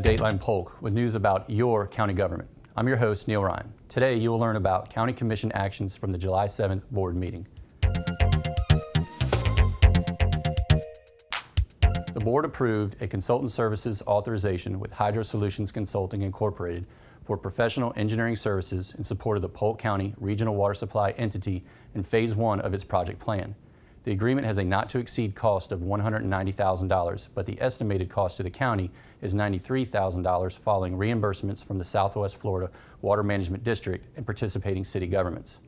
Dateline Polk with news about your county government. I'm your host, Neil Rine. Today you will learn about County Commission actions from the July 7th board meeting. The board approved a consultant services authorization with Hydro Solutions Consulting Incorporated for professional engineering services in support of the Polk County Regional Water Supply Entity in Phase 1 of its project plan. The agreement has a not-to-exceed cost of $190,000, but the estimated cost to the county is $93,000 following reimbursements from the Southwest Florida Water Management District and participating city governments.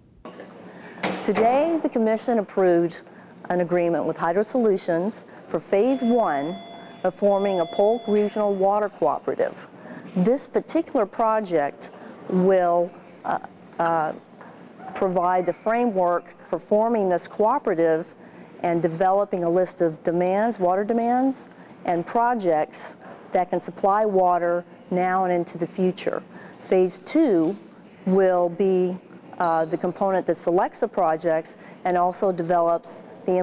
Today, the Commission approved an agreement with Hydro Solutions for Phase 1 of forming a Polk Regional Water Cooperative. This particular project will provide the framework for forming this cooperative and developing a list of demands, water demands, and projects that can supply water now and into the future. Phase 2 will be the component that selects the projects and also develops the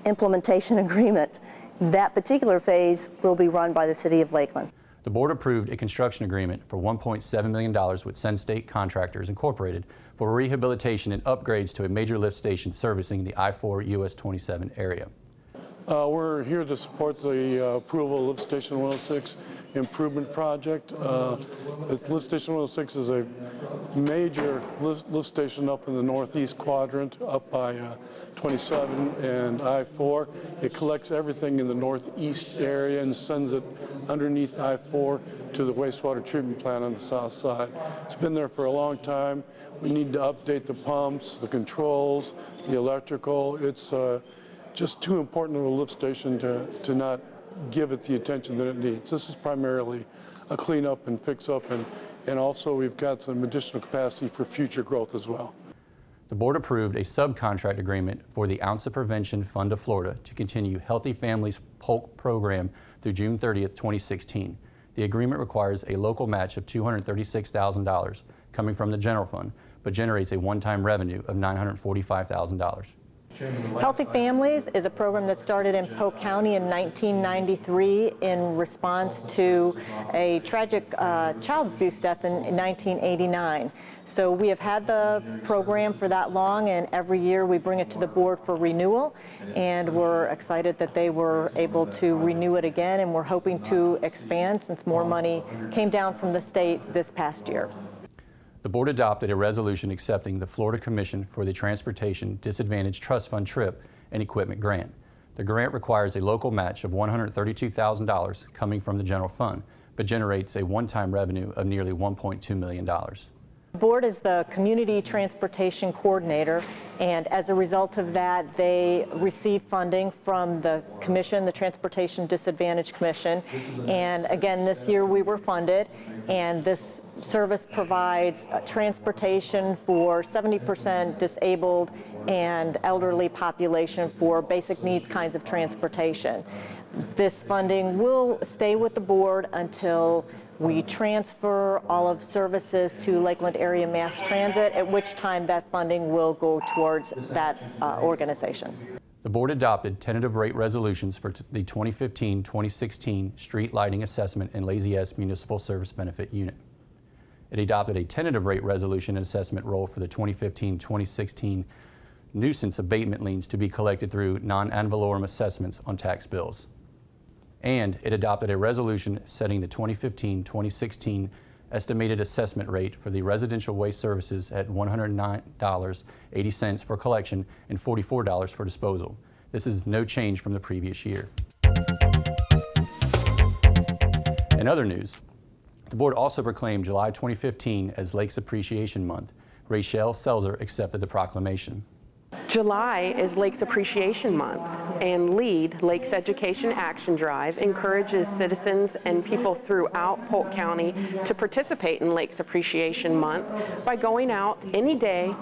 implementation agreement. That particular phase will be run by the City of Lakeland. The board approved a construction agreement for $1.7 million with Send State Contractors Incorporated for rehabilitation and upgrades to a major lift station servicing the I-4 US 27 area. We're here to support the approval of Lift Station 106 improvement project. Lift Station 106 is a major lift station up in the northeast quadrant, up by 27 and I-4. It collects everything in the northeast area and sends it underneath I-4 to the wastewater treatment plant on the south side. It's been there for a long time. We need to update the pumps, the controls, the electrical. It's just too important of a lift station to not give it the attention that it needs. This is primarily a cleanup and fix-up, and also we've got some additional capacity for future growth as well. The board approved a subcontract agreement for the Ounce of Prevention Fund of Florida to continue Healthy Families Polk program through June 30th, 2016. The agreement requires a local match of $236,000 coming from the general fund, but generates a one-time revenue of $945,000. Healthy Families is a program that started in Polk County in 1993 in response to a tragic child abuse death in 1989. So we have had the program for that long, and every year we bring it to the board for renewal, and we're excited that they were able to renew it again, and we're hoping to expand since more money came down from the state this past year. The board adopted a resolution accepting the Florida Commission for the Transportation Disadvantaged Trust Fund TRIP and Equipment Grant. The grant requires a local match of $132,000 coming from the general fund, but generates a one-time revenue of nearly $1.2 million. The board is the Community Transportation Coordinator, and as a result of that, they receive funding from the Commission, the Transportation Disadvantaged Commission, and again, this year we were funded, and this service provides transportation for 70% disabled and elderly population for basic needs kinds of transportation. This funding will stay with the board until we transfer all of services to Lakeland Area Mass Transit, at which time that funding will go towards that organization. The board adopted tentative rate resolutions for the 2015-2016 Street Lighting Assessment and Lazy S Municipal Service Benefit Unit. It adopted a tentative rate resolution and assessment roll for the 2015-2016 nuisance abatement liens to be collected through non-ad valorem assessments on tax bills. And it adopted a resolution setting the 2015-2016 estimated assessment rate for the residential waste services at $109.80 for collection and $44 for disposal. This is no change from the previous year. In other news, the board also proclaimed July 2015 as Lakes Appreciation Month. Rachelle Selzer accepted the proclamation. July is Lakes Appreciation Month, and LEAD, Lakes Education Action Drive, encourages citizens and people throughout Polk County to participate in Lakes Appreciation Month by going out any day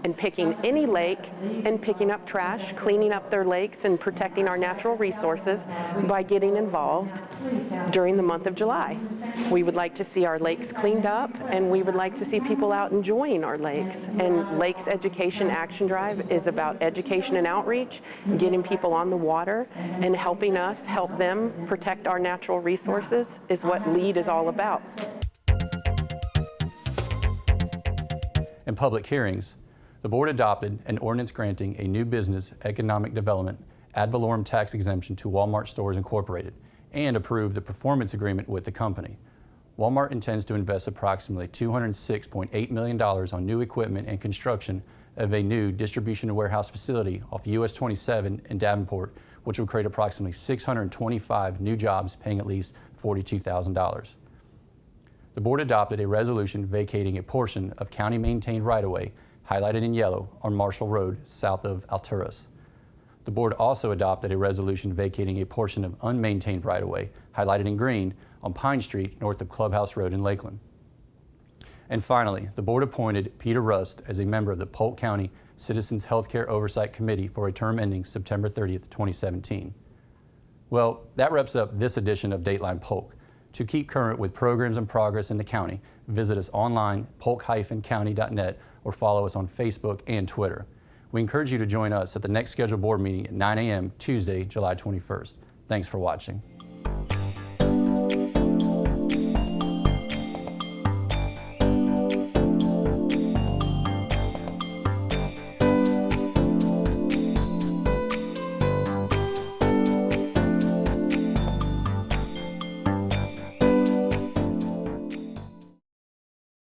and picking any lake and picking up trash, cleaning up their lakes and protecting our natural resources by getting involved during the month of July. We would like to see our lakes cleaned up, and we would like to see people out enjoying our lakes. And Lakes Education Action Drive is about education and outreach, getting people on the water and helping us help them protect our natural resources is what LEAD is all about. In public hearings, the board adopted an ordinance granting a new business economic development ad valorem tax exemption to Walmart Stores Incorporated and approved the performance agreement with the company. Walmart intends to invest approximately $206.8 million on new equipment and construction of a new distribution and warehouse facility off US 27 in Davenport, which will create approximately 625 new jobs paying at least $42,000. The board adopted a resolution vacating a portion of county-maintained right-of-way highlighted in yellow on Marshall Road south of Alturas. The board also adopted a resolution vacating a portion of unmaintained right-of-way highlighted in green on Pine Street north of Clubhouse Road in Lakeland. And finally, the board appointed Peter Rust as a member of the Polk County Citizens Healthcare Oversight Committee for a term ending September 30th, 2017. Well, that wraps up this edition of Dateline Polk. To keep current with programs and progress in the county, visit us online, polk-county.net, or follow us on Facebook and Twitter. We encourage you to join us at the next scheduled board meeting at 9 a.m. Tuesday, July 21st. Thanks for watching.